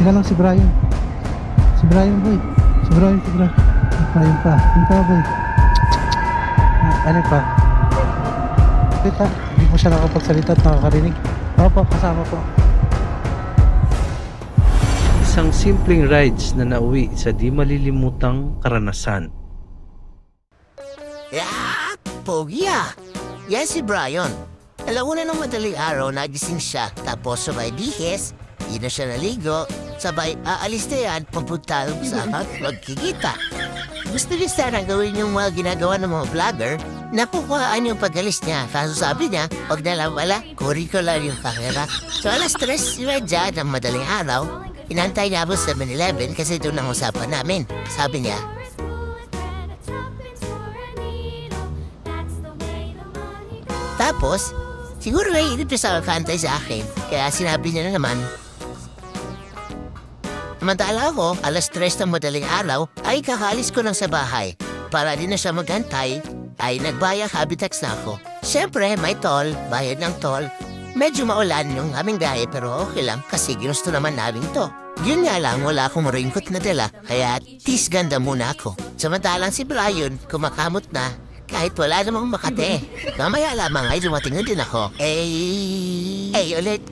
Teka lang si Brian. Si Brian boy. Si Brian. Ayun pa. Ayun pa boy. Ano pa? Kita. Hindi mo siya nakapagsalita at nakakarinig. Opo, kasama po. Isang simpleng rides na nauwi sa di malilimutang karanasan. Yeah! Pogi ah! Yan si Brian. Alauna ng madaling araw, nagising siya. Tapos sabay dihes, di na siya naligo. Sabay aalis na yan, papunta sa magkikita. Gusto niya sana gawin yung mga ginagawa ng mga vlogger. Nakukuhaan yung pag-alis niya. Kaso sabi niya, pag nalang wala, curricular yung kakera. So alas 3:30 ng madaling araw, inantay niya ako sa 7-Eleven kasi doon ang usapan namin. Sabi niya, tapos, siguro naiinip niya sa kakantay sa akin. Kaya sinabi niya na naman, samantala ako, alas 3 ng madaling araw, ay kakaalis ko lang sa bahay. Para din na siya maghantay, ay nagbayang habitex na ako. Siyempre, may toll, bayad ng toll. Medyo maulan yung aming biyahe pero okay lang kasi ginusto naman namin to. Yun nga lang, wala akong raincoat na dala, kaya tis ganda muna ako. Samantalang si Brian, kumakamot na, kahit wala namang Makate. Mamaya lamang ay dumating na din ako. Ulit,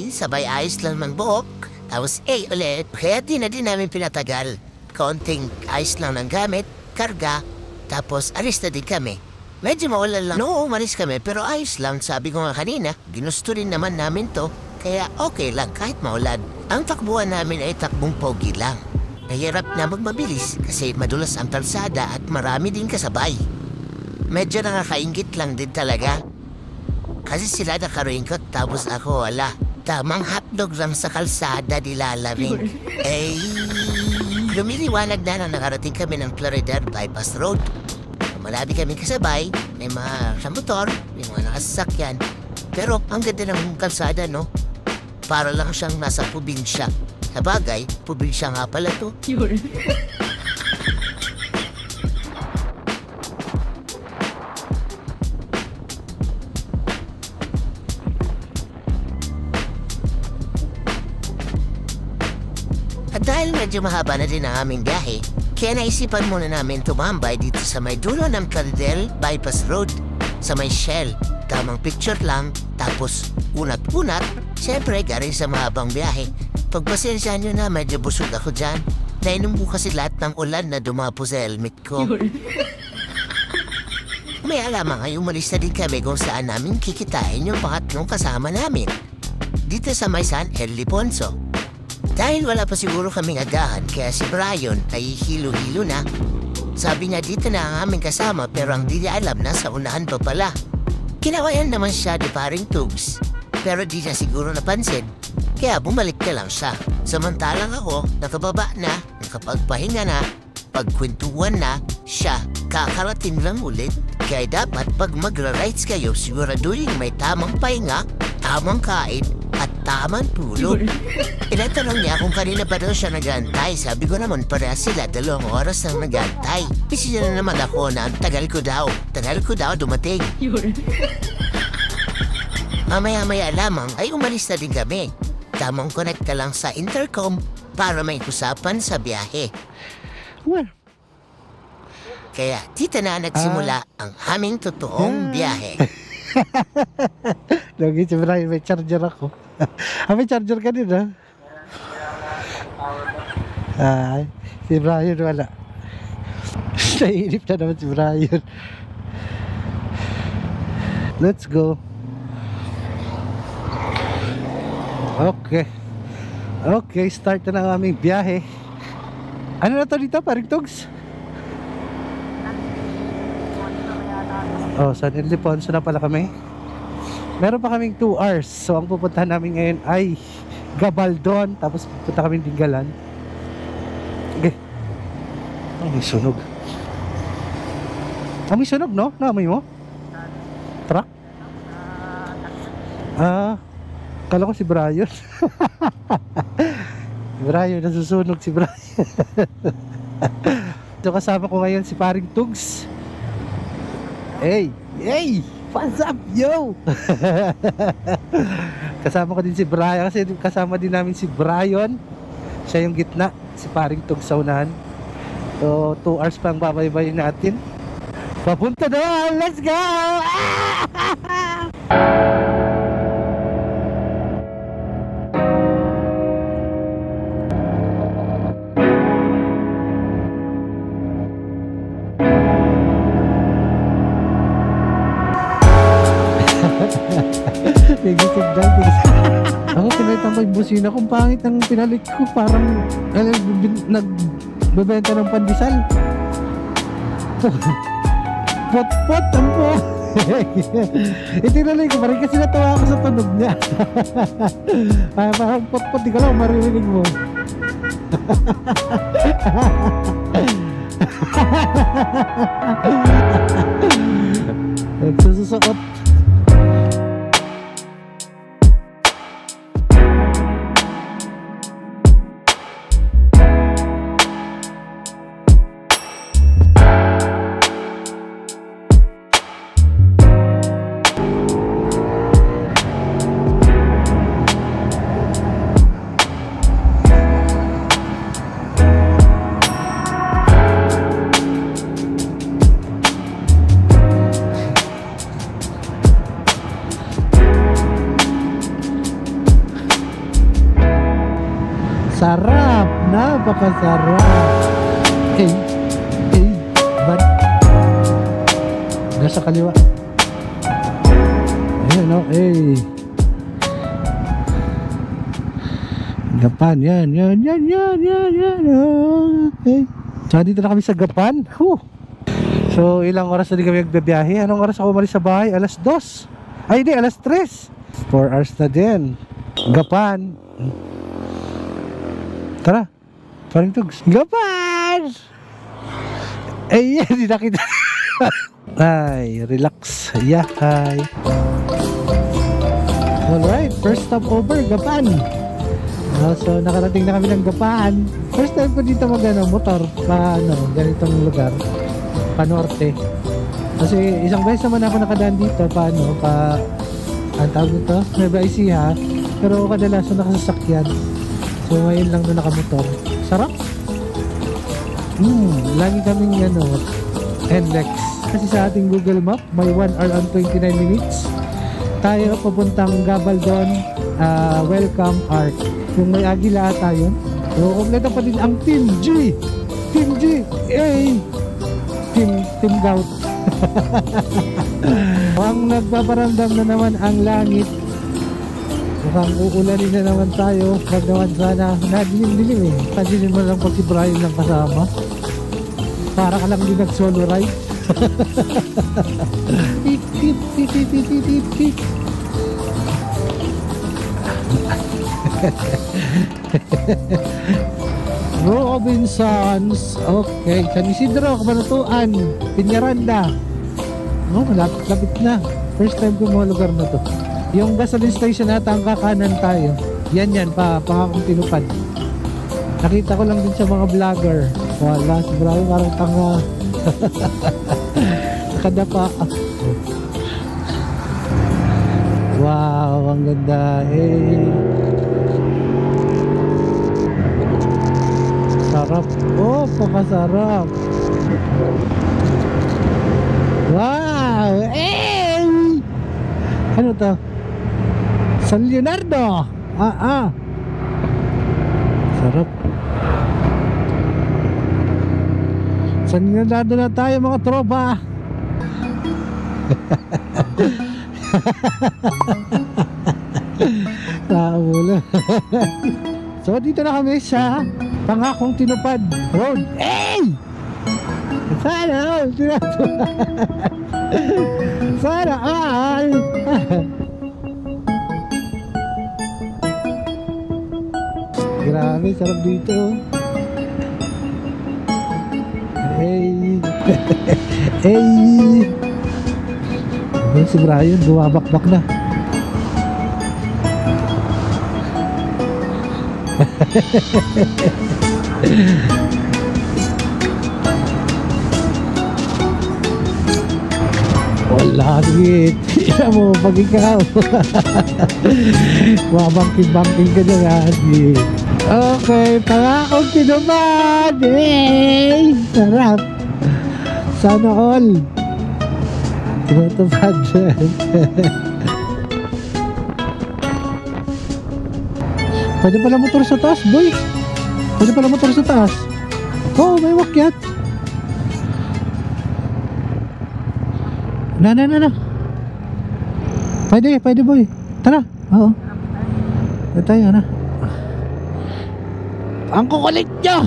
sabay ayos lang ng buhok. Tapos ulit, kaya di na din namin pinatagal. Konting ayos lang ng gamit, karga, tapos alis na din kami. Medyo maulan lang. No, umalis kami pero ayos lang. Sabi ko nga kanina, ginusto rin naman namin to. Kaya okay lang kahit maulan. Ang takbuhan namin ay takbong pogi lang. Nahirap na magmabilis kasi madulas ang kalsada at marami din kasabay. Medyo nakakaingit lang din talaga. Kasi sila nakaringkot tapos ako wala. Tamang hotdog lang sa kalsada nilalamig. Lumiliwanag na nang nakarating kami ng Florida Bypass Road. Malabi kami kasabay, may mga sa motor, may mga nakasasakyan. Pero ang ganda ng kalsada, no? Para lang siyang nasa probinsya. Sa bagay, probinsya nga pala to. At dahil medyo mahaba na din ang aming biyahe, kaya naisipan muna namin tumambay dito sa may dulo ng Plaridel Bypass Road, sa may Shell. Tamang picture lang, tapos unat-unat, siyempre galing sa mahabang biyahe. Pagpasensyahan nyo na, medyo busog ako dyan. Nainom ko kasi lahat ng ulan na dumapo sa helmet ko. May alamang ay umalis na din kami kung saan namin kikitain yung pangatlong kasama namin. Dito sa may San Ildefonso. Dahil wala pa siguro kaming agahan, kaya si Brian ay hilo-hilo na. Sabi niya dito na ang aming kasama pero ang di niya alam na sa unahan pa pala. Kinawayan naman siya ni paring Tugs, pero di niya siguro napansin. Kaya bumalik na lang siya. Samantalang ako, nakababa na, nakapagpahinga na, pagkwentuhan na, siya kakarating lang ulit. Kaya dapat pag magra-rides kayo, siguraduhin may tamang pahinga, tamang kain, at tamang tulog. Inatanong niya kung kanina pa daw siya nag-aantay. Sabi ko naman para sila 2 oras nang nag-aantay. Kasi na naman ako na tagal ko daw dumating. Mamaya-maya lamang ay umalis na din kami. Tamang connect ka lang sa intercom para may usapan sa biyahe. Well, kaya dito na nagsimula ang aming totoong biyahe. lagi si Brian, may charger ako. May charger ka din, ha? Si Brian wala. Nainip na naman si Brian. Let's go. Okay, start na ang aming biyahe. Ano na to dito, paring Tugs? San Ildefonso na pala kami. Meron pa kaming 2 hours. So ang pupuntahan namin ngayon ay Gabaldon. Tapos pupunta kaming Dingalan. Okay. May sunog. May sunog, no? Naamoy mo? Truck? Kala ko si Brian. Brian, nasusunog si Brian. So kasama ko ngayon si paring Tugs. Hey! What's up, yo? Kasama ko din si Brian kasi kasama din namin si Brian, Siya yung gitna, si paring Tug sa unahan. So 2 hours pang babaybayin natin. Papunta doon! Let's go! Nagisip dyan. Ako pinalitan ko yung busina kung pangit ang pinalit ko. Parang nagbebenta ng pandesal. Pot-pot ang po. Itinalay ko pa rin kasi natawa ako sa tunog niya. Parang pot-pot, di ko lang maririnig mo. Nagsususuot. Sarap! Napakasarap! Bad! Nasa kaliwa. Ayan, okay. Gapan, yan. Okay. So, dito na kami sa Gapan. So, ilang oras na din kami nagbabiyahe? Anong oras ako umalis sa bahay? Alas 2. Ay, hindi, alas 3. 4 hours na din. Gapan. Tara, paring Tugs. Gapan! Ay, hindi na kita. Ay, relax. Yahay. Alright, first stop over, Gapan. So, nakarating na kami ng Gapan. First time ko dito motor pa, ganitong lugar. Pa norte. Kasi isang beses naman ako nakadaan dito ang tawag nito, Nueva Ecija. Pero kadalasan nakasasakyan. So ngayon lang na nakamotor. Sarap. Lagi kaming NLEX. Kasi sa ating Google Map may 1 hour and 29 minutes. Tayo papuntang Gabaldon Welcome Arc. Yung may agila ata yun. So kompleto pa din ang Team G. Team G. Team Gout. Ang nagpaparamdam na naman ang langit. Mukhang uulanin na naman tayo. Pag naman sana nadilim-dilim eh. Padilim mo lang pag si Brian lang kasama. Para ka lang din nag-solo ride. Tip. Robinsons. Okay, San Isidro, Cabanatuan, Piñaranda. Malapit-lapit na. First time ko mga lugar na to. Yung gasoline station nata ang kakanan tayo. Yan, pangakong tinupad. Nakita ko lang din sa mga vlogger. Wala, si Brian parang tanga. Nakadapa. Wow, ang ganda. Sarap. Oh, pakasarap. Wow. Ano to? San Leonardo. Sarap. San Leonardo na tayo mga tropa. So dito na kami sa Pangakong Tinupad Road. Sana all. Sana all. Grabe, sarap dito. Si Brian, bumabakbak na. Wala, sige. Tingnan mo, pag ikaw. Mabangking-bangking ka dyan, sige. Okay, pangakong tinupad! Hey! Sarap! Sana all! Tinutupad. Pwede pala motor sa taas, boy! Pwede pala motor sa taas. Oh, may wakyat! Na. Pwede boy. Tara. Oo. Ito tayo na. Ang kukulit nyo!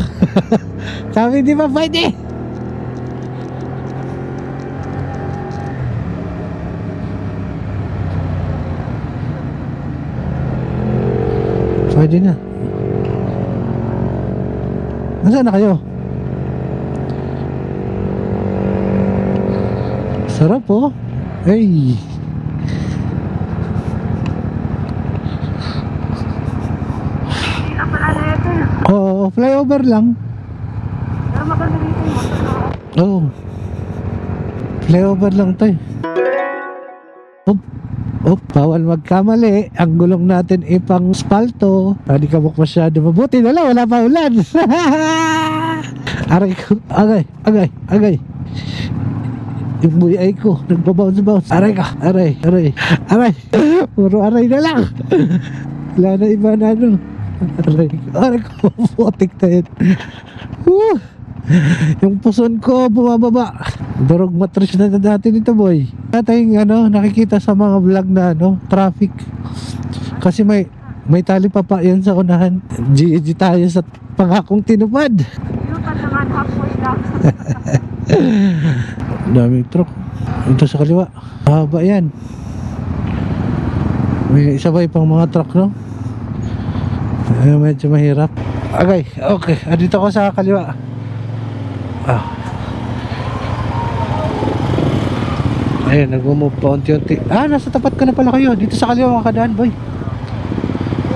Sabi di ba pwede? Pwede na. Nasaan na kayo? Sarap oh. Hey. Oo, flyover lang. Pero maganda dito yung motor. Oo. Flyover lang to eh. Bawal magkamali. Ang gulong natin ipang spalto. Hindi ka masyado mabuti. Wala pa ulan. Aray ko. Agay. Yung buyay ko nagbabounce. Aray ka. Aray. Puro aray na lang. Wala na iba na ano. Aray ko. Putik na yun. Yung puson ko bumababa. Durog matris na natin ito, boy. Tayong nakikita sa mga vlog na traffic. Kasi may tali pa yan sa unahan. GG tayo sa pangakong tinupad. Yung tanangan halfway lang. Daming truck. Ito sa kaliwa. Haba yan. May sabay pang mga truck, no? Medyo mahirap. Okay. Dito ko sa kaliwa. Ayun, nag-move pa unti-unti. Nasa tapat ko na pala kayo. Dito sa kaliwa makadaan, boy.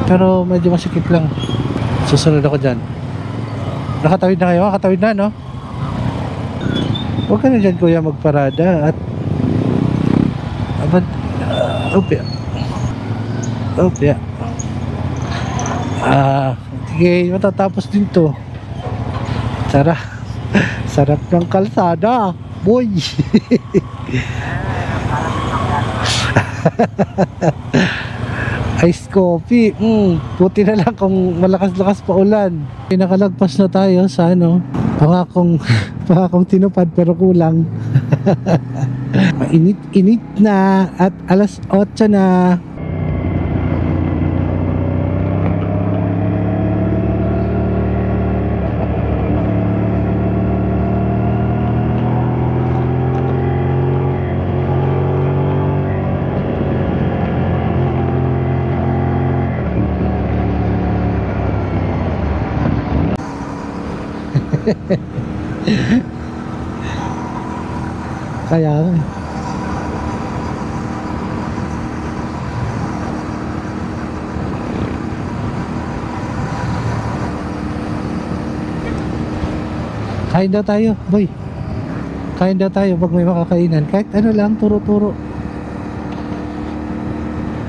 Pero medyo masikip lang. Susunod ako dyan. Nakatawid na kayo? Nakatawid na, no? Huwag ka na dyan, kuya, magparada. At Opya. Sige, matatapos din to. Sarap ng kalsada, boy. Ice coffee. Puti na lang kung malakas-lakas pa ulan. Nakalagpas na tayo sa pangakong tinupad pero kulang. Mainit na at alas 8 na. Kaya kain daw tayo, boy. Kain daw tayo pag may makakainan. Kahit ano lang, turo-turo.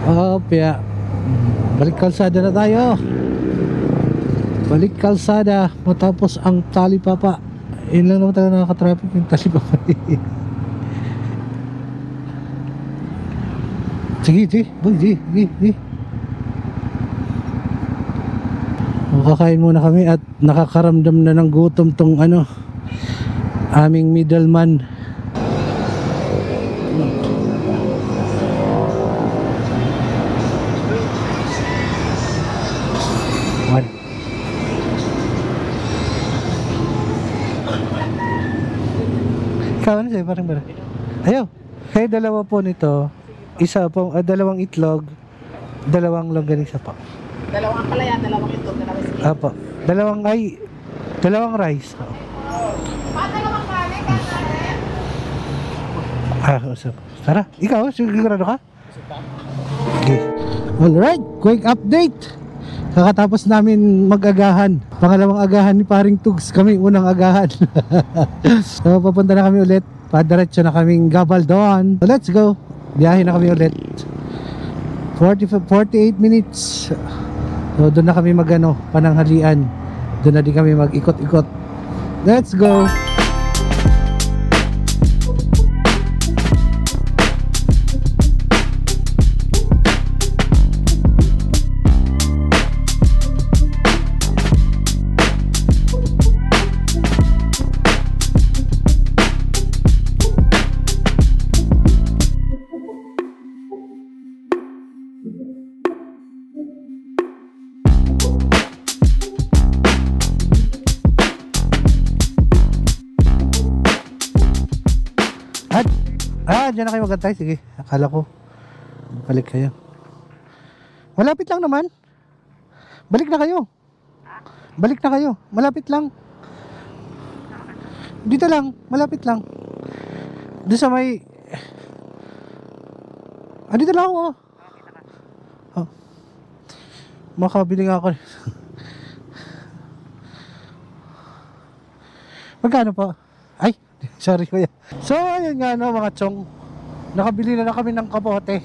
Opya. Balik kalsada na tayo. Balik kalsada matapos ang talipapa. Yun lang naman talaga nakaka-traffic yung talipapa. Sige boy, sige. Makakain muna kami at nakakaramdam na ng gutom tong aming middleman. Ikaw ano sa'yo? Parang ayaw. Kaya dalawa po nito. Isa po, dalawang itlog. Dalawang longganisa po. Dalawang palaya, dalawang itlog, dalawang skin. Apo. Dalawang rice. Dalawang kanin, Usap. Tara, ikaw, sigurado ka? Okay. Alright, quick update. Kakatapos namin mag-agahan. Pangalawang agahan ni Paring Tugs. Kami unang agahan. So papunta na kami ulit. Padiretso na kaming Gabaldon. So let's go. Biyahe na kami ulit. 48 minutes. So doon na kami pananghalian. Doon na din kami mag-ikot-ikot. Let's go! Diyan na kayo magantay. Sige, akala ko balik kayo. Malapit lang naman. Balik na kayo. Balik na kayo. Malapit lang. Dito lang, malapit lang. Doon sa may dito lang ako. Oh. Makabili nga ako. Magkano pa? Ay, sorry kuya. So, ayun nga mga chong. Nakabili na kami ng kapote.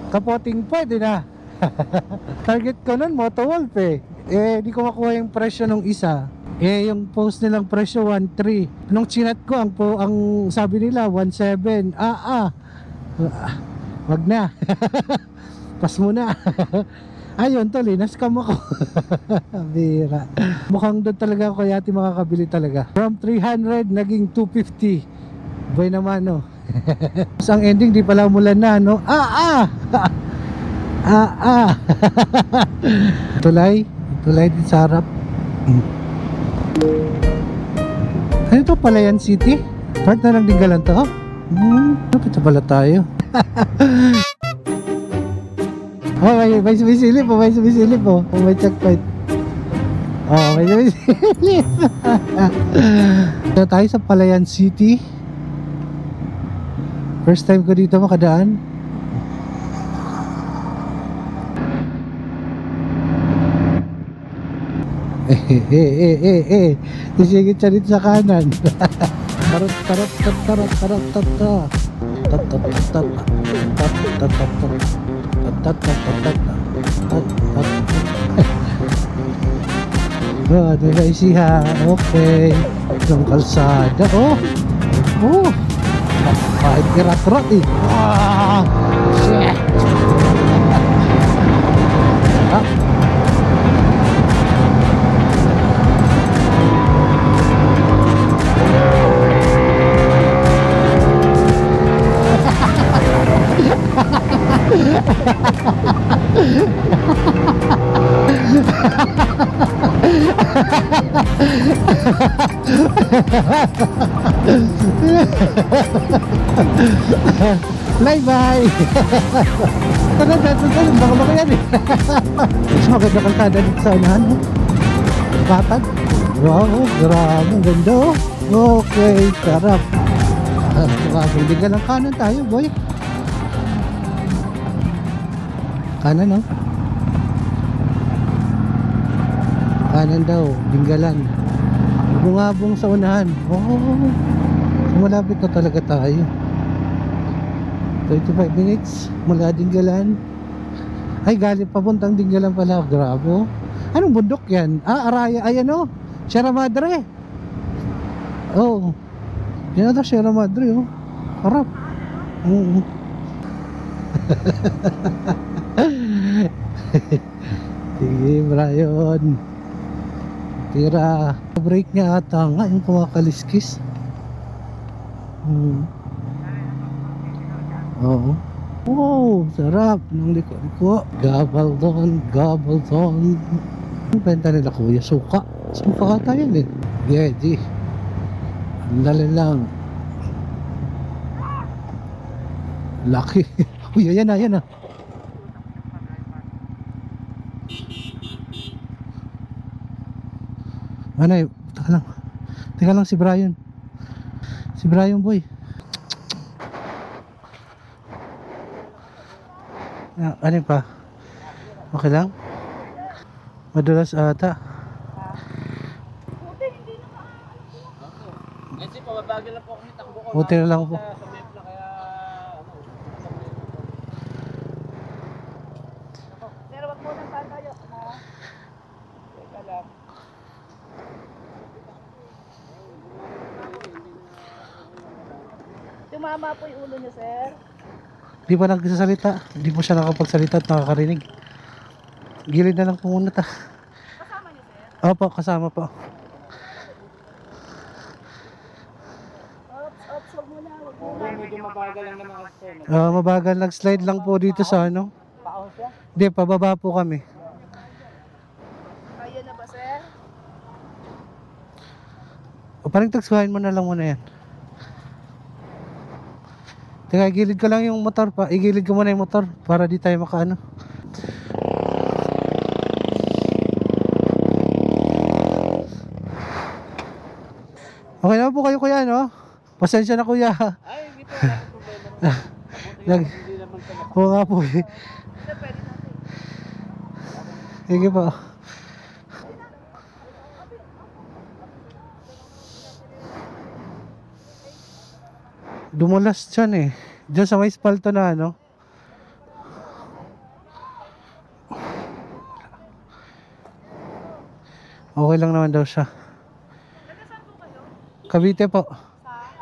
Kapoting pwede na. Target ko nun, Motowolf eh. Di ko makuha yung presyo ng isa. Yung post nilang presyo 1.3. Nung chinat ko, ang sabi nila 1.7. Wag na. Pas mo na. Ayun tol, nascam ako. Bira. Mukhang doon talaga ako kaya makakabili talaga. From 300 naging 250. Boy naman Ang ending di pala umulan na Tulay din sa harap. Ano to, Palayan City? Part na lang Dingalan to. Lapit na pala tayo. May sumisilip may sumisilip may checkpoint. May sumisilip. Tayo sa Palayan City. First time ko dito makadaan. Isigit siya dito sa kanan. Tarot. Ano na isiha? Okay. Itong kalsada. Kahit irat-rat eh. Shit. Bye-bye. Baka yan eh. Mas maganda kalsada dito sa unahan. Batag. Wow, grabe. Ang ganda. Okay, sarap. Hindi ka lang kanan tayo, boy. Kanan kanan daw, Dingalan. Bungabong sa unahan. So malapit na talaga tayo. 35 minutes mula Dingalan. Ay, galing papuntang Dingalan pala. Grabe. Anong bundok yan? Araya. Ayan Sierra Madre. Yan ata Sierra Madre Harap. Sige, Brian. Tira. Break niya ata nga yung kumakaliskis. Wow, sarap ng liko-liko. Gabaldon. Ang benta nila kuya, suka ata yan eh. Di ang dali lang. Laki. Uy, ayan na. Manay, teka lang si Brian boy. Ano pa? Okay lang? Madulas ata. Kasi pababagil na po kami takbo ko. Buti na lang po. Tumama po yung ulo niya, sir. Di ba nagsasalita? Di po siya nakapagsalita at nakakarinig. Gilid na lang po muna ta. Kasama niyo, sir? Opo, kasama po. Ops, wag mo na. Wag mo na. Medyo mabagal lang naman kasi. Mabagal, nag-slide lang po dito sa ano. Paon siya? Di, pababa po kami. Kaya na ba, sir? O, parang tagswahin mo na lang muna yan. Teka, igilid ko lang yung motor pa. Igilid ko muna yung motor para di tayo makaano. Okay na po kayo kuya, no? Pasensya na kuya. Ay, hindi po. Wala akong problema. Nag... Hindi naman ito Oo nga po eh. Sige po. Dumulas dyan eh. Dyan sa may spalto na ano. Okay lang naman daw siya. Cavite po.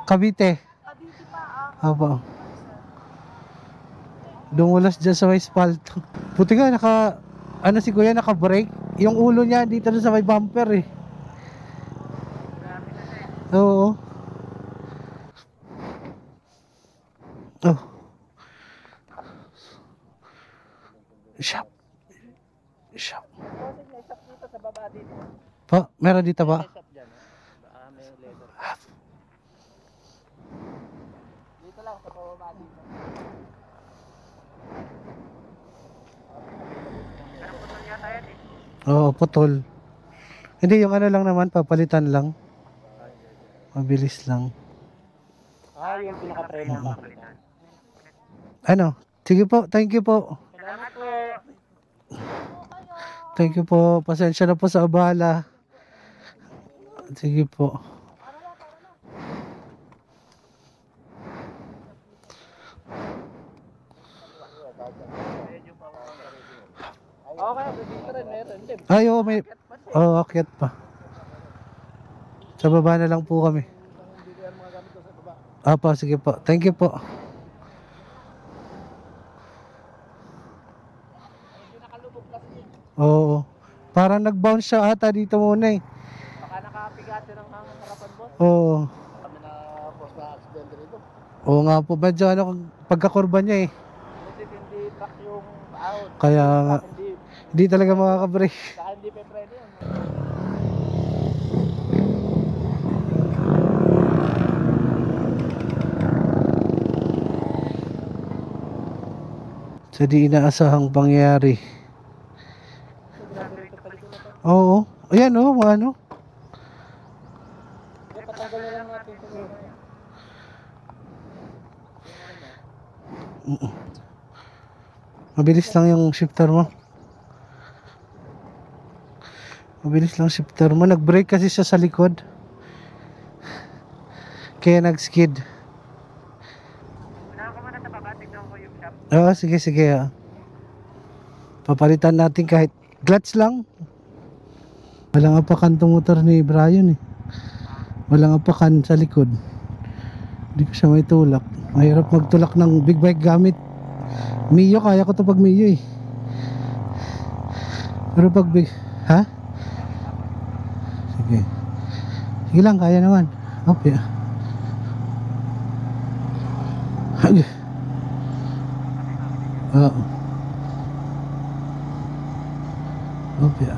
Cavite. Kabiti pa, Apo. Dumulas dyan sa may spalto. Buti nga ano si kuya naka-brake. Yung ulo niya dito na sa may bumper eh. Oo. Oh. Shop. Shop. may shop dito sa baba dito. Pa, meron dito ba? May shop dyan. May leather. Dito lang sa baba dito. Oo, putol. Hindi, yung ano lang naman, papalitan lang. Mabilis lang. Yung pinaka-tray mo papalitan. Ano? Sige po, thank you po. Salamat po. Thank you po. Pasensya na po sa abala. Sige po. Okay, dito rin meron. Hindi. Ay, oo, may... Oo, akyat pa. Sa baba na lang po kami. Apa, sige po. Thank you po. Oo. Parang nag-bounce siya ata dito muna eh. Baka nakapigate ng harapan mo. Oo. Kami na post na accident dito. Oo nga po. Medyo ano, pagkakurba niya eh. Hindi track yung out. Kaya nga, Hindi, hindi talaga makaka-brake. saka hindi pa preno yun. Sa di inaasahang pangyayari. Oo. Ayan o, ano. Patanggal na lang natin ito. Mabilis lang yung shifter mo. Mabilis lang shifter mo. Nag-brake kasi siya sa likod. Kaya nag-skid. Oo, sige, sige. Papalitan natin kahit clutch lang. Walang apakan tong motor ni Brian eh. Walang apakan sa likod. Hindi ko siya may tulak. Mahirap magtulak ng big bike gamit Mio. Kaya ko to pag Mio eh. Pero pag big... Ha? Sige. Sige lang, kaya naman. Okay. Ay. Oo. Okay.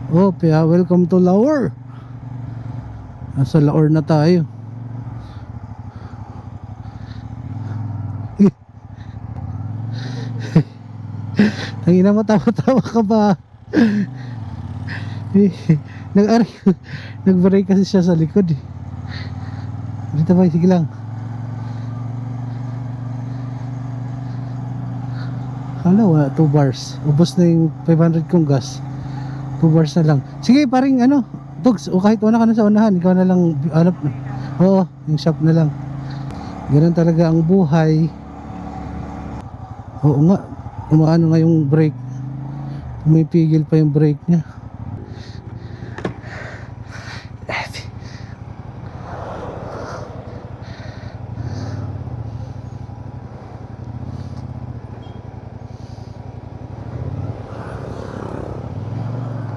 Okay, welcome to Laor. Nasa Laor na tayo. Tangina mo, tawa-tawa ka ba? Nag-brake kasi siya sa likod eh. Dito ba, sige lang. Hala, 2 bars. Ubos na yung 500 kong gas. 2 bars na lang. Sige, paring ano, Tugs, o kahit una ka na sa unahan, ikaw na lang hanap na. Oo, yung shop na lang. Ganun talaga ang buhay. Oo nga, umaano nga yung brake. Pumipigil pa yung brake niya.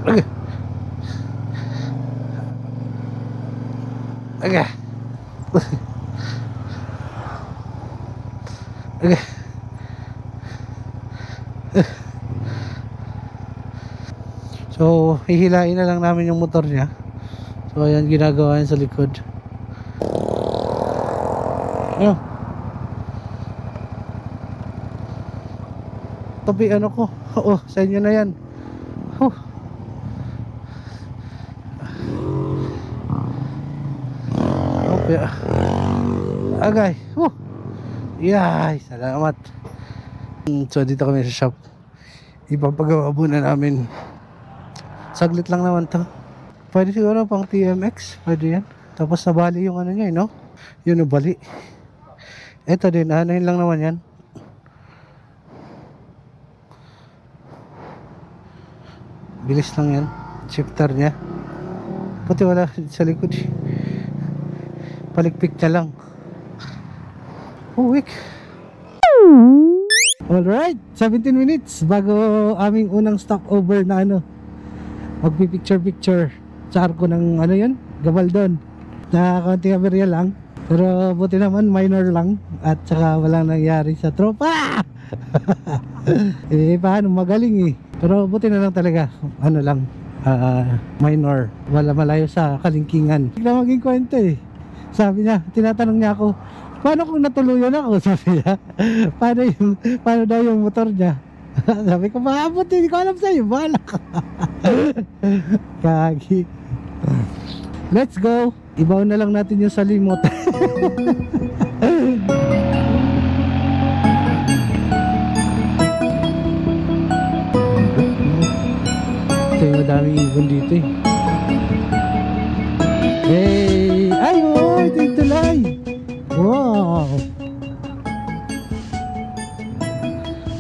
Okay. Okay. Okay. So, hihilain na lang namin yung motor niya. So, ayan ginagawa yan sa likod. Ayun. Tabi ano ko. Oo, sa inyo na yan. Okay. Agay. Yay, salamat. So, dito kami sa shop. Ipapagawa muna namin. Saglit lang naman to. Pwede siguro pang TMX. Pwede yan. Tapos nabali yung ano niya, no? Yun nabali. Ito din, anuhin lang naman yan. Bilis lang yan. Shifter niya. Pati wala sa likod. Palikpik na lang. Week. Alright, 17 minutes bago aming unang stopover na ano. Magpipicture-picture sa arko ng ano yun, Gabaldon. Na konting aberya lang. Pero buti naman minor lang. At saka walang nangyari sa tropa. Paano magaling eh. Pero buti na lang talaga. Ano lang, minor. Wala malayo sa kalingkingan. Bigla maging kwento eh. Sabi niya, tinatanong niya ako, paano kung natuluyan ako? Sabi niya, paano daw yung motor niya? Sabi ko, maabot, hindi ko alam sa'yo, bahala ka. Kagi. Let's go. Ibaw na lang natin yung salimot. Ito yung madaming ibon dito eh. Hey! Ay, oh! Ito yung tulay! Wow!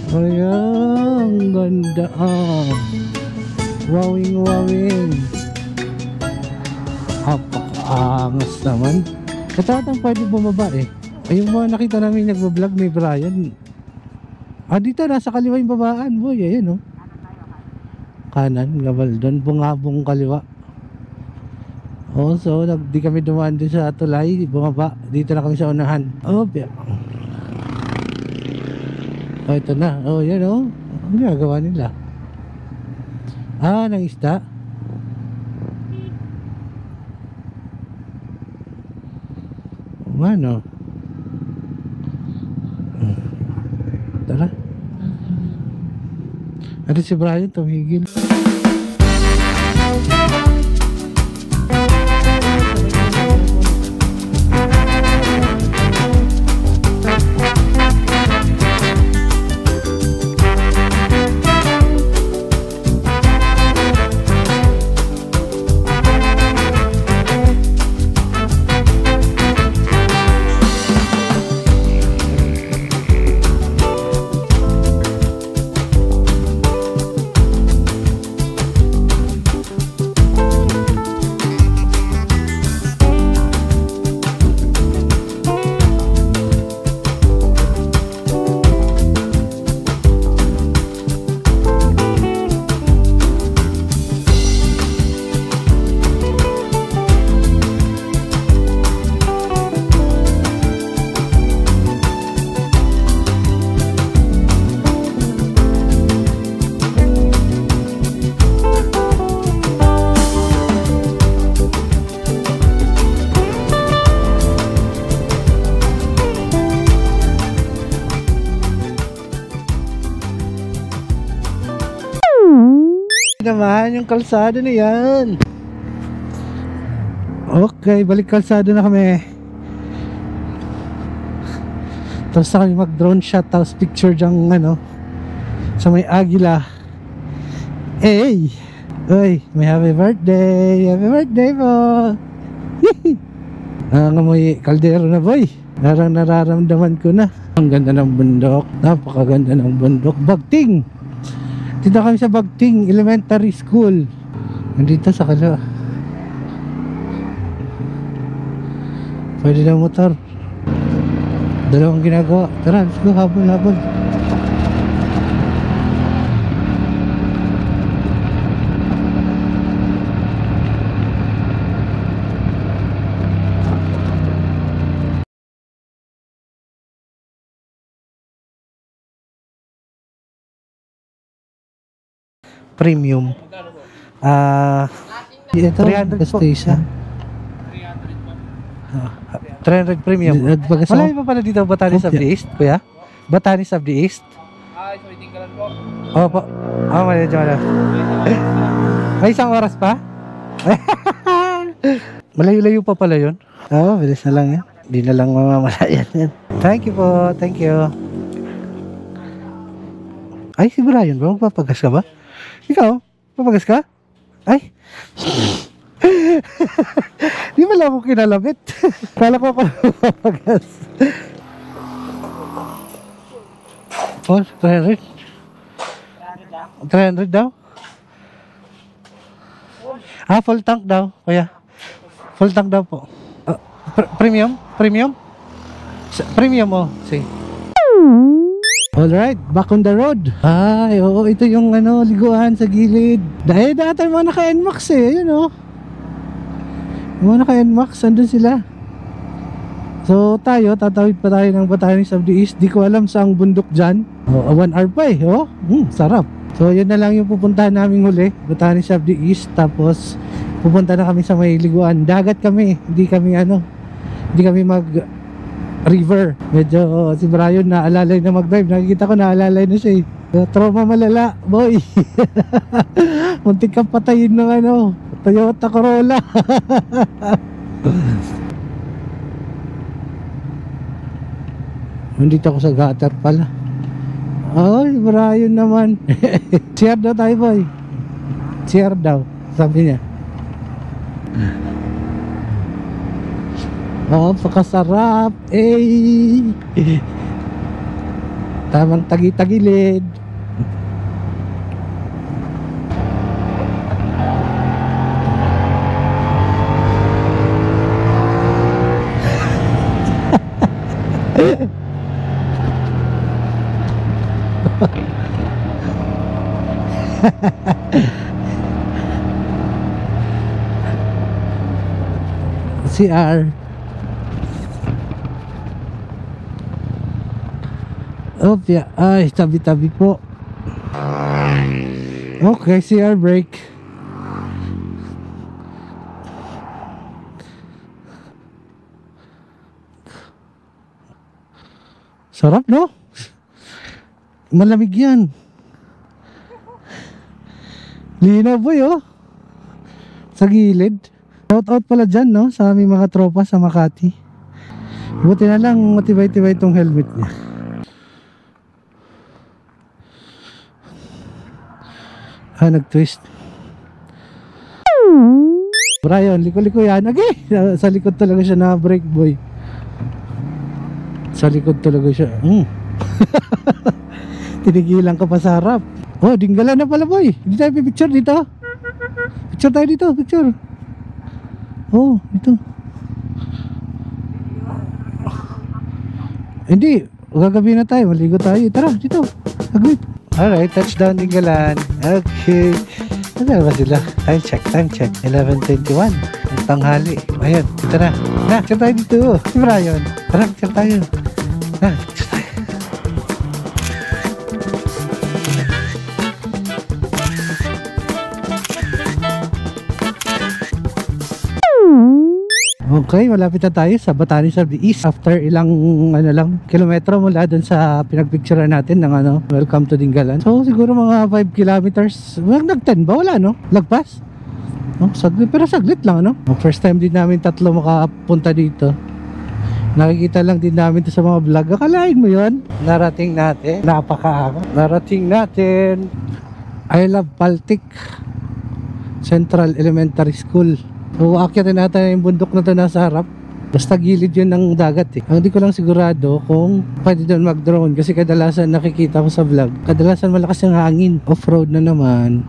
Ayan! Ganda ah! Wowing, wowing! Apakaangas naman. Katatang pwede bumaba eh. Ay, yung mga nakita namin nagbablog ni Brian. Dito nasa kaliwa yung babaan boy. Ayan oh. Kanan, Gabaldon. Bungabong kaliwa. Oh, so di kami dumaan din sa tulay, bumaba. Dito na kami sa unahan. Oh, ito na. Oh, yan oh. Ang ginagawa nila. Nang isda. Ano? Tara. Ano si Brian tumigil? Naman yung kalsada na yan. Okay, balik kalsada na kami. Tapos na kami mag drone shot. Tapos picture dyan ano sa may agila. Hey! Uy, may happy birthday. Happy birthday po. Nangangamoy kaldero na boy. Nararamdaman ko na. Ang ganda ng bundok. Napakaganda ng bundok. Bagting! Dito kami sa Bagting Elementary School. Nandito sa kala. Pwede na motor. Dalawang ginagawa. Tara, let's go. Habol. premium. Ito, 300 po. Isa. 300 premium. Wala pa pala dito, Batanes of the East, kuya? Batanes of the East? Ay, so itinggalan po. Opo. Medyo wala. May isang oras pa? Malayo-layo pa pala yun. Bilis na lang yan. Hindi na lang mamamalayan yan. Thank you po, thank you. Ay, si Brian ba? Magpapagas ka ba? Ikaw? Papagas ka? Ay! Di ba lang ako kinalabit? Kala ko ako papagas. Oh, 300. 300 daw? Full tank daw, kuya. Full tank daw po. Premium? Premium? Premium, oh. See. Alright, back on the road. Ay, oo, ito yung liguan sa gilid. Dahil dati mga naka-NMAX eh, yun oh. Yung mga naka-NMAX, andun sila. So tayo, tatawid pa tayo ng Batanes of the East. Di ko alam saang bundok dyan. 1 hour pa eh, oh. Sarap. So yun na lang yung pupuntahan namin huli, Batanes of the East. Tapos pupunta na kami sa may liguan. Dagat kami, hindi kami mag river. Medyo si Brian naalalay na mag-drive. Nakikita ko naalalay na siya eh. Trauma malala, boy. Muntik kang patayin ng Toyota Corolla. Nandito ako sa gutter pala. Ay, Brian naman. Share daw tayo, boy. Share daw, sabi niya. Pakasarap. Tamang tagi-tagilid. CR. Opya, ay tabi-tabi po. Okay, CR break. Sarap no? Malamig yan. Linaw boy oh. Sa gilid. Shout out pala dyan no, sa aming mga tropa sa Makati. Buti na lang matibay-tibay itong helmet niya. Nag-twist. Brian, liko-liko yan. Okay, sa likod talaga siya na brake boy. Sa likod talaga siya. Tinigilan ka pa sa harap. Oh, dinggalan na pala boy. Hindi tayo picture dito. Picture tayo dito, picture. Oh, ito. Hindi, gagabi na tayo. Maligo tayo. Tara, dito. Agwit. Alright, touchdown Dinggalan. Okay. Ano ba sila? Time check, time check. 11:21. Ang tanghali. Ayun, dito na. Picture tayo dito. Si Brian. Tara, picture tayo. Picture tayo. Okay, malapit na tayo sa Batanes of the East. After ilang kilometro mula dun sa pinagpicturean natin ng Welcome to Dinggalan. So siguro mga 5 kilometers. Nag-10 ba? Wala no? Lagpas? Saglit, pero saglit lang First time din namin tatlo makapunta dito. Nakikita lang din namin to sa mga vlog. Akalain mo yun? Narating natin. Napakaama. Narating natin. I Love Baltic Central Elementary School. So aakyat natin yung bundok na ito nasa harap. Basta gilid yun ng dagat eh. Hindi ko lang sigurado kung pwede doon mag-drone. Kasi kadalasan nakikita ko sa vlog, kadalasan malakas yung hangin. Off-road na naman.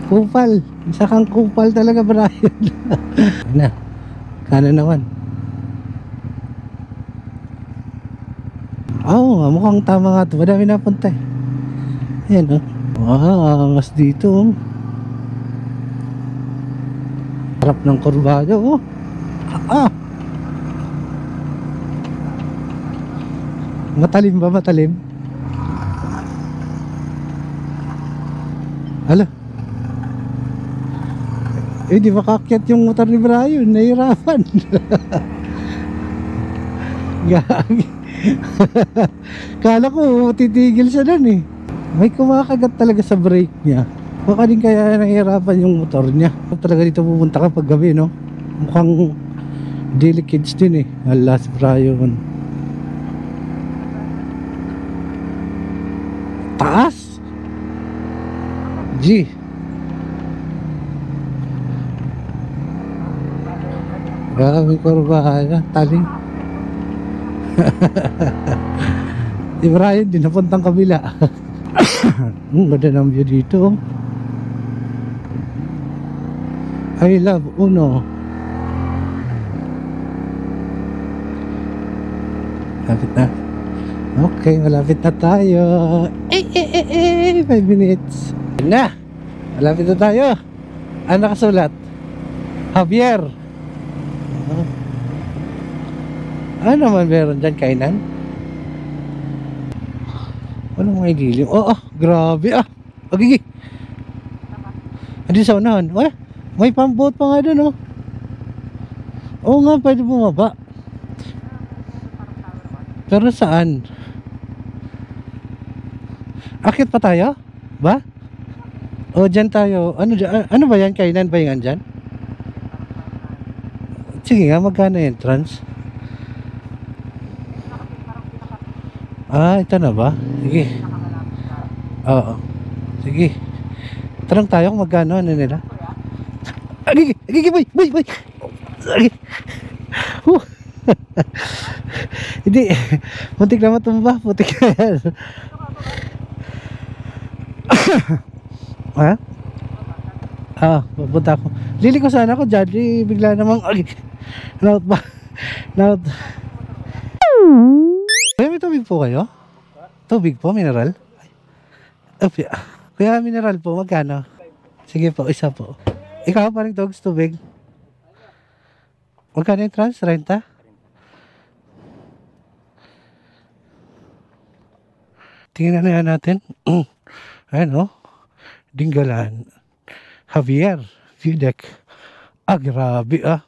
Kupal. Isa kang kupal talaga, Brian. Na. Kanan naman. Mukhang tama nga ito. Madami napunta eh. Ayan angas dito harap ng kurbado Matalim ba? Matalim? Hala. Eh, di makaakyat yung motor ni Brian. Nahirapan. Gagi. Kala ko titigil siya dun eh. May kumakagat talaga sa brake niya. Baka din kaya nahihirapan yung motor niya. Talaga dito pupunta ka pag gabi, no? Mukhang daily kids din eh. Hala, si Brian. Taas! G. Grabe kurbahan, taling. Si Brian din napuntang kabila. Ganda ng view dito. I love Uno. Malapit na. Okay, malapit na tayo. 5 minutes. Na, malapit na tayo. Ano nakasulat? Javier. Ano naman meron dyan, kainan? Anong may giliw? Oh, grabe ah. Agigi. Andi sa unahan. May pambot pa nga dun, oh. Oo nga, pwede bumaba. Pero saan? Akit pa tayo? Ba? O, dyan tayo. Ano ba yan? Kainan ba yung andyan? Sige nga, magkano entrance? Ito na ba? Sige. Oo. Sige. Tarang tayo kung magkano, ano nila? Agigi, boy! Agigi. Hindi. Muntik na matumba. Muntik na yan. Ha? Pupunta ako. Lili ko sana ako dyan. Bigla namang Naut ba? Naut. Kuya, may tubig po kayo? Tubig po, mineral? Kuya, mineral po, magkano? Sige po, isa po. Ikaw, parang dogs, tubig. Magkano yung trans? Renta? Tingnan na yan natin. Ayan o. Dinggalan. Javier. View deck. Grabe ah.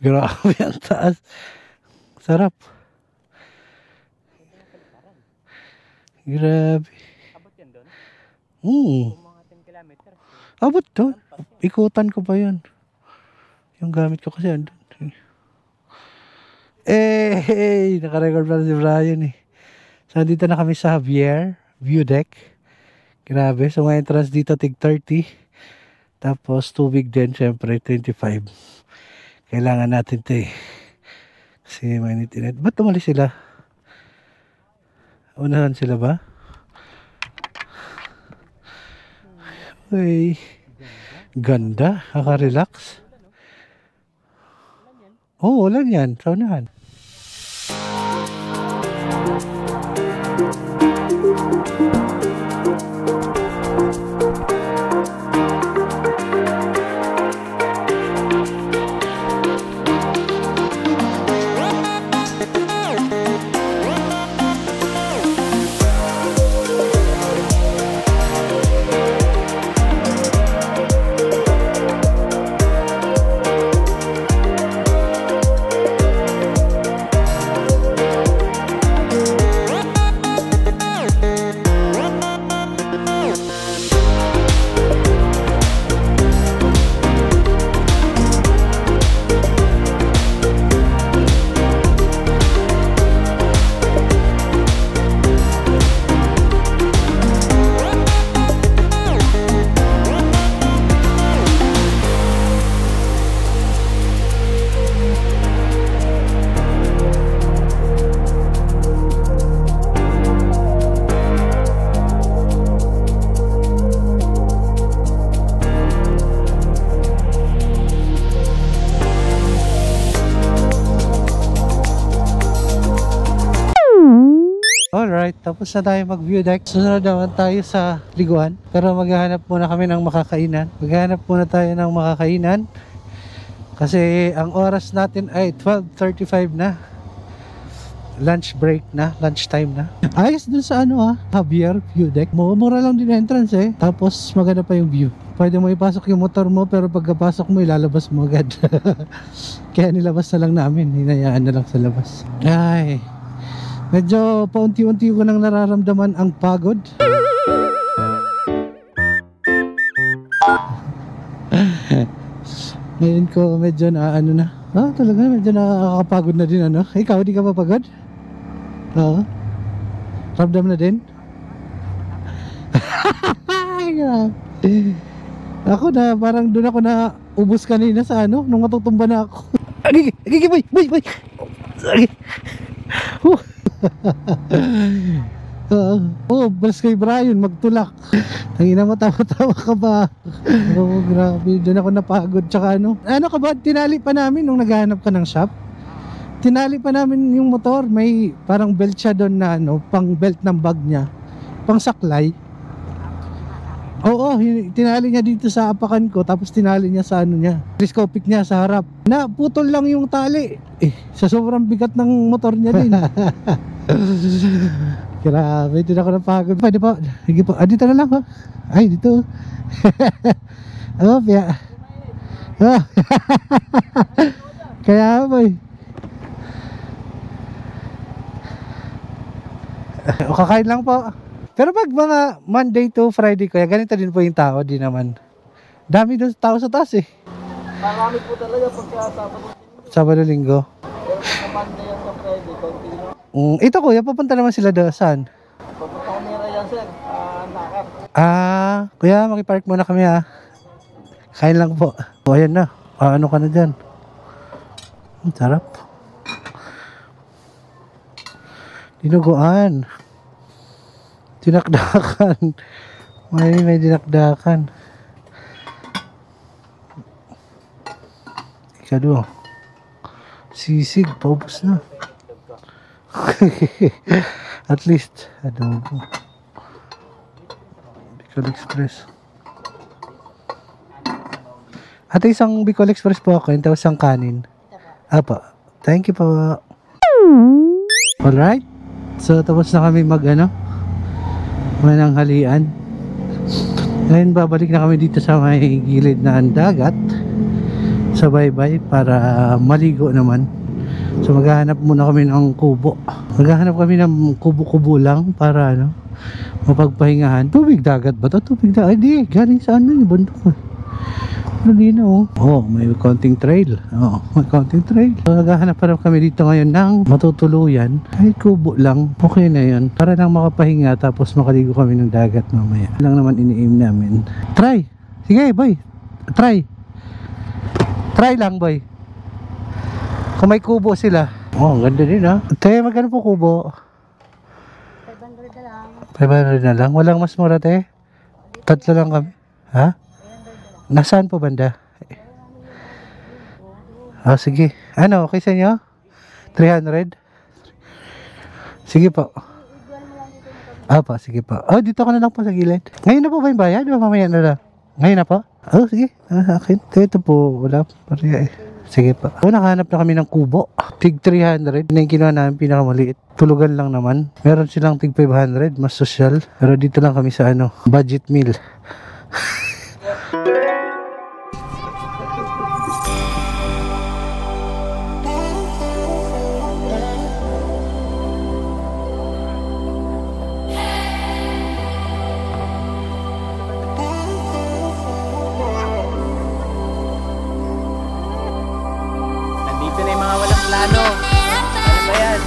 Grabe ang taas. Sarap. Grabe. Abot yan doon? Mga 10 kilometers. Abot doon. Ikutan ko pa yun. Yung gamit ko kasi andun. Hey! Nakarecord pala si Brian eh. So, dito na kami sa Javier View Deck. Grabe. So, may entrance dito tig 30. Tapos, tubig din, syempre, 25. Kailangan natin ito eh. Kasi mainit-init. Ba't tumalis sila? Unahan sila ba? Uy. Ganda. Kaka-relax. Oo, ulan yan. Sa unahan. Alright, tapos na tayo mag-view deck. Sunod naman tayo sa liguan. Pero maghahanap muna kami ng makakainan. Maghahanap muna tayo ng makakainan. Kasi ang oras natin ay 12:35 na. lunch break na, lunch time na. Ayos dun sa ano Javier View Deck. Mura lang din entrance eh. Tapos maganda pa yung view. Pwede mo ipasok yung motor mo pero pagkapasok mo ilalabas mo agad. Kaya nilabas na lang namin. Hinayaan na lang sa labas. Ay, medyo paunti-unti ko nang nararamdaman ang pagod. Ngayon ko medyo na ano na. Talaga medyo nakakapagod na din ano. Ikaw di ka pa pagod? Oo. Ramdam na din? Ako na parang doon ako na ubos kanina sa ano nung matutumba na ako. Agi boy. Balas kay Brian magtulak. Tangina mo, tawa-tawa ka ba? Grabe, doon ako napagod. Tsaka ano ka ba, tinali pa namin nung naghahanap ka ng shop. Tinali pa namin yung motor. May parang belt siya doon na ano, pang belt ng bag niya, pang saklay. Oo, tinali niya dito sa apakan ko. Tapos tinali niya sa ano niya, telescopic niya sa harap. Naputol lang yung tali sa sobrang bigat ng motor niya din. Grabe, dito ako napagod. Pwede pa, sige po, dito na lang ha. Ay, dito. Pia. Kaya boy. Kakain lang po. Pero pag mga Monday to Friday kaya ganito din po yung tao, di naman. Dami doon tao sa taas eh. Marami po talaga pagka Sabado-Linggo. Pero sa Monday at sa Friday, konti na. Ito kuya, papunta naman sila doon. Saan? Papunta ko nila yan, sir. Nakar. Kuya, makipark muna kami ha. Kain lang po. Ayan na. Ano ka na dyan? Ang sarap. Dinuguan. Dinakdakan. May dinakdakan. Ikado. Sisig, paubos na. At least adobo. Bicol Express. Ate, isang Bicol Express po ako, tapos isang kanin. Apa, thank you po. Alright, so tapos na kami mananghalian. Ngayon babalik na kami dito sa may gilid na dagat sa baybay para maligo naman. So maghahanap muna kami ng kubo. Maghahanap kami ng kubo-kubo lang para mapagpahingahan. Tubig dagat ba ito? Tubig dagat? Ay di, galing sa yung bundok. May konting trail. May konting trail. So naghahanap pa rin kami dito ngayon ng matutuluyan. Kahit kubo lang, okay na yun. Para lang makapahinga tapos makaligo kami ng dagat mamaya. Lang naman ini-aim namin. Try! Sige boy! Try! Try lang boy! Kung may kubo sila. Ang ganda din ha. Te, magkano po kubo? 500 na lang. 500 na lang? Walang mas mura te? Tatlo lang kami. Ha? Nasaan po banda? Sige. Okay sa inyo? 300? Sige po. Sige po. Dito ka na lang po sa gilid. Ngayon na po ba yung bayad? Mamaya na lang. Ngayon na po? Sige. Akin. Ito po. Wala. Sige po. Nakahanap na kami ng kubo. Tig 300. Na yung kinuha namin pinakamaliit. Tulugan lang naman. Meron silang tig 500. Mas social. Pero dito lang kami sa budget meal. Nandito na yung mga walang plano. Ano ba yan?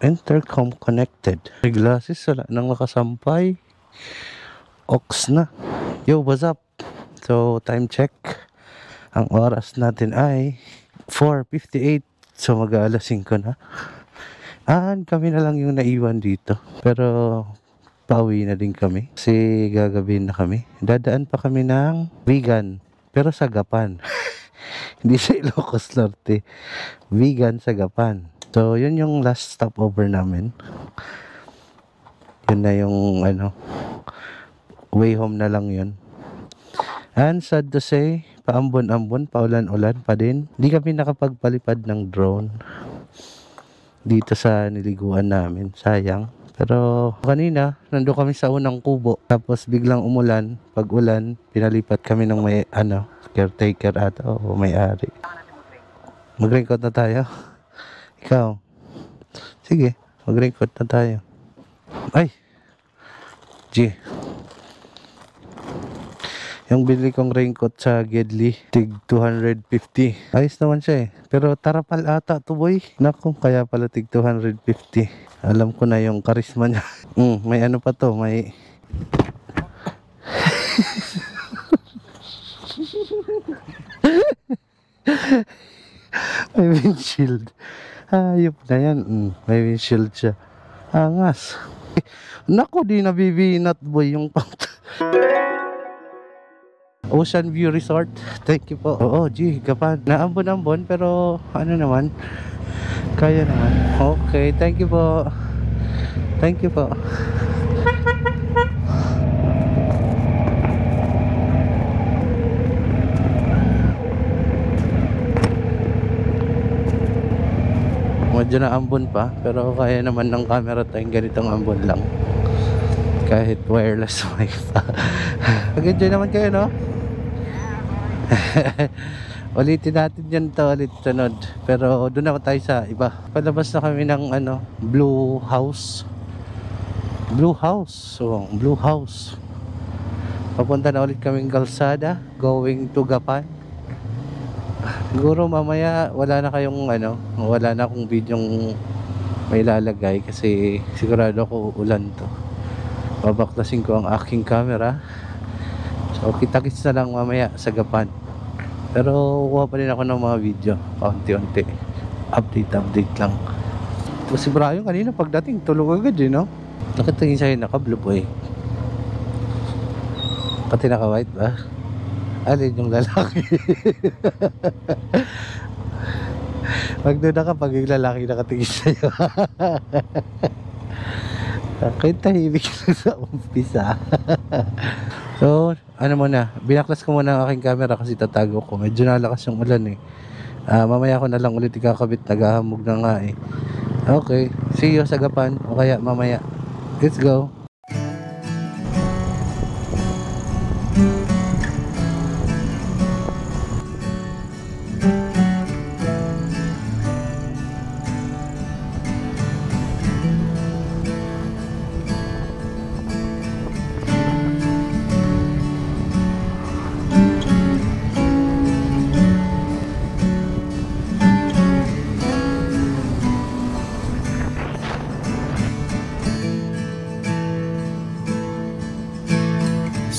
Intercom connected. May glasses, wala nang nakasampay. Ox na. Yo, what's up? So, time check. Ang oras natin ay 4:58. So, mag-aalas 5 na. And kami na lang yung naiwan dito. Pero, pauwi na din kami. Kasi gagabihin na kami. Dadaan pa kami ng vegan. Pero sa Gapan. Hindi sa Ilocos Norte. Vegan sa Gapan. So, yun yung last stopover namin. Yun na yung way home na lang yun. And sad to say, paambon-ambon, paulan-ulan pa din. Hindi kami nakapagpalipad ng drone dito sa niliguan namin. Sayang. Pero kanina, nandun kami sa unang kubo. Tapos biglang umulan. Pag ulan, pinalipat kami ng may caretaker ata o may-ari. Mag-raincoat na tayo. Ikaw. Sige, mag-raincoat na tayo. Ay! G. Yung binili kong raincoat sa Gedli, tig 250. Ayos naman siya eh. Pero tarapal ata to boy. Naku, kaya pala tig 250. Alam ko na yung karisma niya. May ano pa to, may... may windshield. Ayop na yan. May windshield siya. Angas. Naku, di nabibinat boy yung pang... Ocean View Resort. Thank you po. Oo, Gapan. Naambon-ambon pero ano naman, kaya naman. Okay, thank you po. Thank you po. Medyo na ambon pa pero kaya naman ng camera tayong ganitong ambon lang. Kahit wireless mic pa. Mag-enjoy naman kayo, no? Ulitin natin yan to ulit sunod. Pero doon naman tayo sa iba. Palabas na kami ng Blue House. Blue House. So, Blue House. Papunta na ulit kaming Calzada. Going to Gapan. Siguro mamaya wala na kayong wala na akong videong may lalagay kasi sigurado ako ulan to. Babaklasin ko ang aking camera. So kita-kits na lang mamaya sa Gapan. Pero kuha pa rin ako ng mga video kaunti-unti. Update lang. Ito si Brian kanina pagdating tulog agad no? Nakatingin sa'yo naka-blue boy. Pati naka-white ba? Alin yung lalaki? Wag doon ka pag yung lalaki nakatingin sa'yo. Kahit tahimik lang sa umpisa. So, muna, binaklas ko muna ang aking camera kasi tatago ko. Medyo nalakas yung ulan eh. Mamaya ko na lang ulit ikakabit, naghahamog na nga eh. Okay, see you sa Gapan o kaya mamaya. Let's go.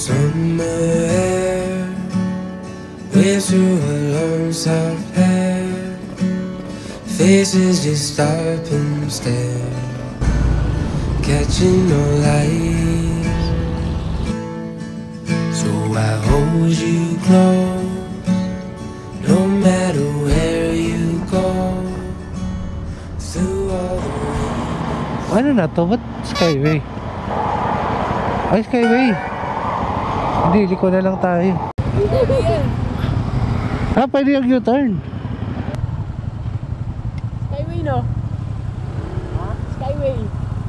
Somewhere, with you alone, soft hair, faces just stop and stare, catching no light. So I hold you close, no matter where you go, through all the rain. Ano na to? Ba't Skyway? Ay, Skyway! Hindi, liko na lang tayo. Pwede yung U-turn. Skyway, no? Ha? Skyway.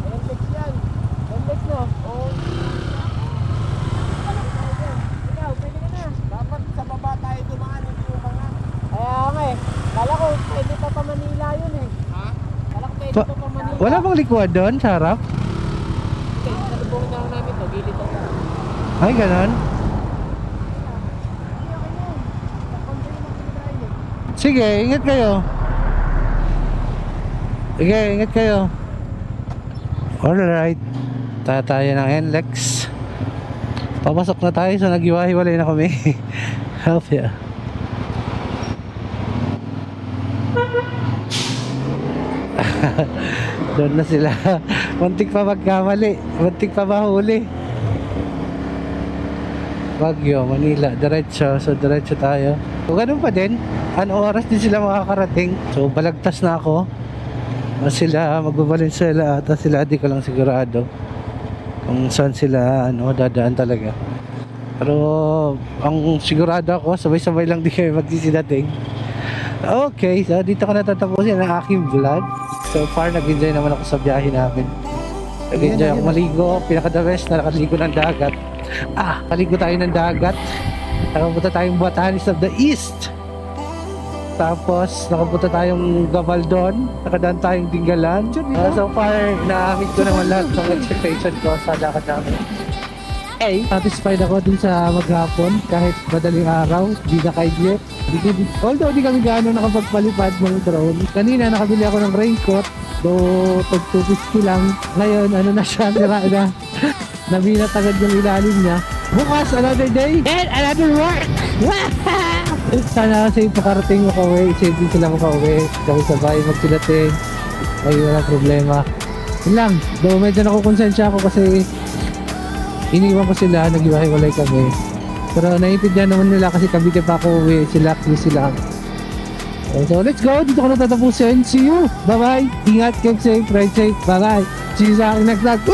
NLEX yan. NLEX, no? Oo. Ikaw, pwede ka na. Dapat sa baba tayo dumaan, hindi umangat. Kaya nga eh. Kala ko, pwede pa Manila yun eh. Ha? Kala ko pwede pa Manila. Wala bang likuan doon sa harap? Okay, nalubungin na lang namin to. Gilid to. Ay, ganon. Sige, ingat kayo. Sige, ingat kayo. Alright, tayo ng NLEX. Papasok na tayo, so naghiwa-hiwalay na kami. Help ya. Doon na sila. Muntik pa magkamali, muntik pa mahuli. Baguio, Manila, diretso. So diretso tayo. So ganun pa din, ano oras din sila makakarating. So balagtas na ako. Sila magbabalinsuela ata sila, di ko lang sigurado kung saan sila dadaan talaga. Pero ang sigurado ako, sabay-sabay lang di kami magsisidating. Okay, so dito ko natatapusin ang aking vlog. So far nag-enjoy naman ako sa biyahe namin. Nag-enjoy ako maligo, pinaka-the best na nakaligo ng dagat. Kaligo tayo ng dagat. Nakapunta tayong Batanes of the East. Tapos nakapunta tayong Gabaldon, nakadaan tayong Dingalan. So far, na-meet ko naman lahat ng expectation ko sa lakad namin. Satisfied ako din sa maghapon kahit madaling araw, di na kaidlit. Although di kami gaano nakapagpalipad ng drone. Kanina nakabili ako ng raincoat, though tag 250 lang. Ngayon na siya, nira na. Nabinat agad yung ilalim niya. Bukas, another day and another work! Sana safe makarating mo ka-uwi, safe din sila mo ka-uwi. Kami sabay magsilating, ay walang problema. Yun lang, though medyo nakukonsensya ako kasi iniwan ko sila, nag-iwahiwalay kami. Pero naiintindihan naman nila kasi kami pa ako uwi, sila, sila. So let's go, dito ko na tatapusin. See you, bye bye, ingat, keep safe, ride safe, bye bye. See you sa aking next vlog.